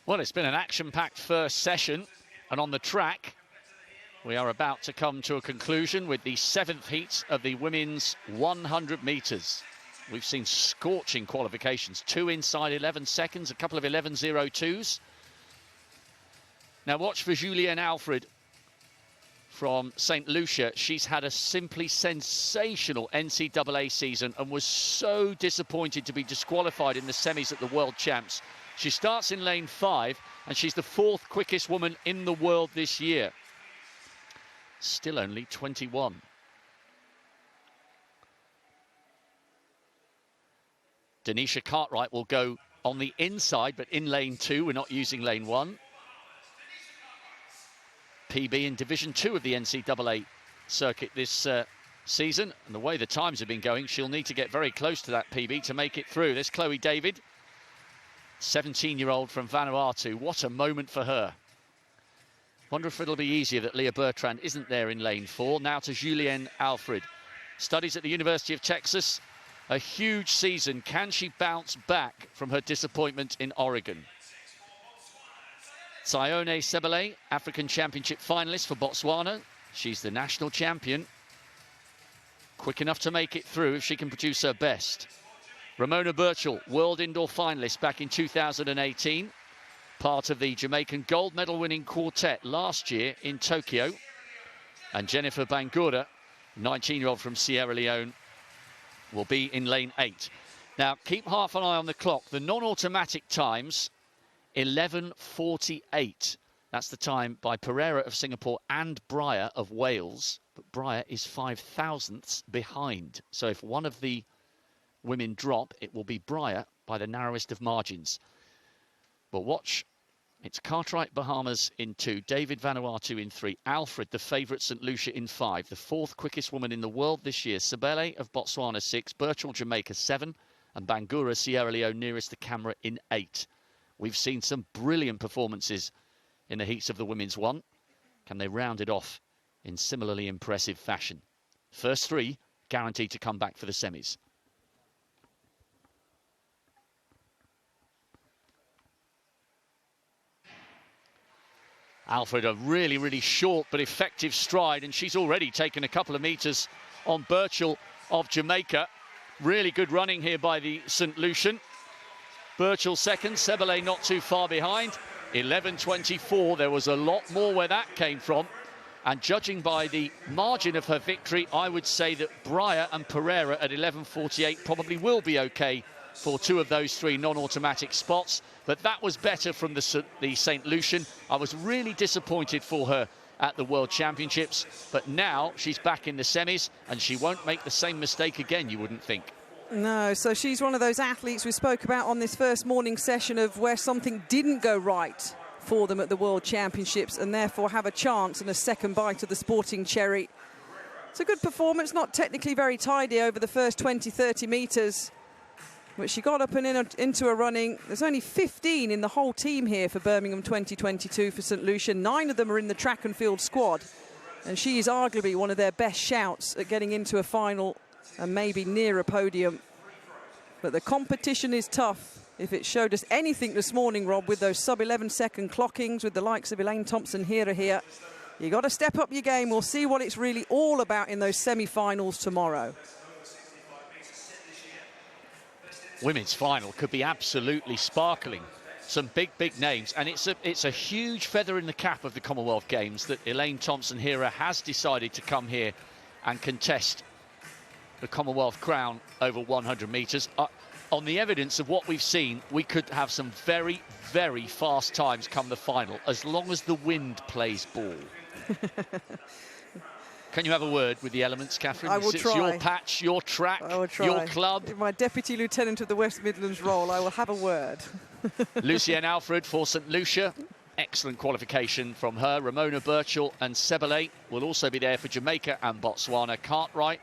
Well, it's been an action-packed first session, and on the track, we are about to come to a conclusion with the 7th heat of the women's 100 metres. We've seen scorching qualifications, 2 inside 11 seconds, a couple of 11.02s. Now watch for Julienne Alfred from St. Lucia. She's had a simply sensational NCAA season and was so disappointed to be disqualified in the semis at the World Champs. She starts in lane 5, and she's the 4th quickest woman in the world this year. Still only 21. Denisha Cartwright will go on the inside, but in lane 2. We're not using lane 1. PB in Division 2 of the NCAA circuit this season. And the way the times have been going, she'll need to get very close to that PB to make it through. There's Chloe David, 17-year-old from Vanuatu. What a moment for her. Wonder if it'll be easier that Leah Bertrand isn't there in lane 4. Now to Julienne Alfred. Studies at the University of Texas. A huge season. Can she bounce back from her disappointment in Oregon? Sione Sebele, African Championship finalist for Botswana. She's the national champion. Quick enough to make it through if she can produce her best. Ramona Birchall, world indoor finalist back in 2018. Part of the Jamaican gold medal winning quartet last year in Tokyo. And Jennifer Bangura, 19-year-old from Sierra Leone, will be in lane 8. Now, keep half an eye on the clock. The non-automatic times, 11:48. That's the time by Pereira of Singapore and Breyer of Wales. But Breyer is 5/1000ths behind. So if one of the women drop, it will be Breyer by the narrowest of margins. But watch, it's Cartwright Bahamas in 2, David Vanuatu in 3, Alfred, the favourite St. Lucia in 5, the 4th quickest woman in the world this year, Sebele of Botswana 6, Birchall Jamaica 7, and Bangura Sierra Leone nearest the camera in 8. We've seen some brilliant performances in the heats of the women's 1. Can they round it off in similarly impressive fashion? First 3 guaranteed to come back for the semis. Alfred, a really, really short but effective stride, and she's already taken a couple of metres on Birchall of Jamaica. Really good running here by the St. Lucian. Birchall second, Sebele not too far behind. 11:24, there was a lot more where that came from. And judging by the margin of her victory, I would say that Breyer and Pereira at 11:48 probably will be okay for 2 of those 3 non-automatic spots. But that was better from the St. Lucian. I was really disappointed for her at the World Championships. But now she's back in the semis, and she won't make the same mistake again, you wouldn't think. No, so she's one of those athletes we spoke about on this first morning session of where something didn't go right for them at the World Championships and therefore have a chance and a second bite of the sporting cherry. It's a good performance, not technically very tidy over the first 20-30 metres. But she got up and into a running. There's only 15 in the whole team here for Birmingham 2022 for St. Lucia. 9 of them are in the track and field squad. And she is arguably one of their best shouts at getting into a final and maybe near a podium. But the competition is tough. If it showed us anything this morning, Rob, with those sub-11 second clockings with the likes of Elaine Thompson-Herah here, you got to step up your game. We'll see what it's really all about in those semi-finals tomorrow. Women's final could be absolutely sparkling. Some big names, and it's a huge feather in the cap of the Commonwealth Games that Elaine Thompson-Herah has decided to come here and contest the Commonwealth crown over 100 metres. On the evidence of what we've seen, we could have some very, very fast times come the final, as long as the wind plays ball. Can you have a word with the elements, Catherine? I will try. It's your patch, your track, your club. In my Deputy Lieutenant of the West Midlands role, I will have a word. Lucienne Alfred for St. Lucia. Excellent qualification from her. Ramona Birchall and Sebele will also be there for Jamaica and Botswana. Cartwright,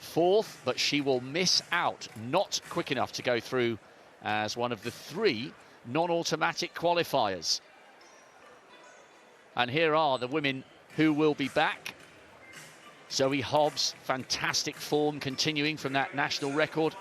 4th, but she will miss out. Not quick enough to go through as one of the 3 non-automatic qualifiers. And here are the women who will be back. Zoe Hobbs, fantastic form continuing from that national record.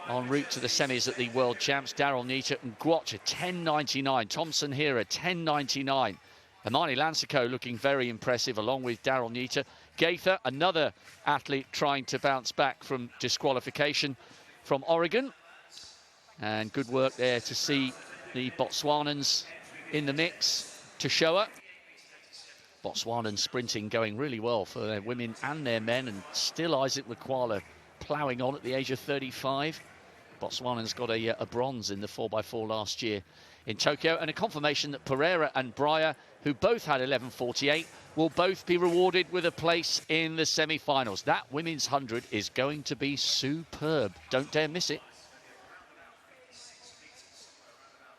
en route to the semis at the World Champs. Daryl Neater and Guoch, a 10.99. Thompson here, a 10.99. Imani Lansico looking very impressive, along with Daryl Neater. Gaither, another athlete trying to bounce back from disqualification from Oregon. And good work there to see the Botswanans in the mix. Toshoa. Botswanan sprinting going really well for their women and their men, and still Isaac Lakwala ploughing on at the age of 35. Botswanan's got a bronze in the 4x4 last year in Tokyo, and a confirmation that Pereira and Breyer, who both had 11.48, will both be rewarded with a place in the semi-finals. That women's 100 is going to be superb. Don't dare miss it.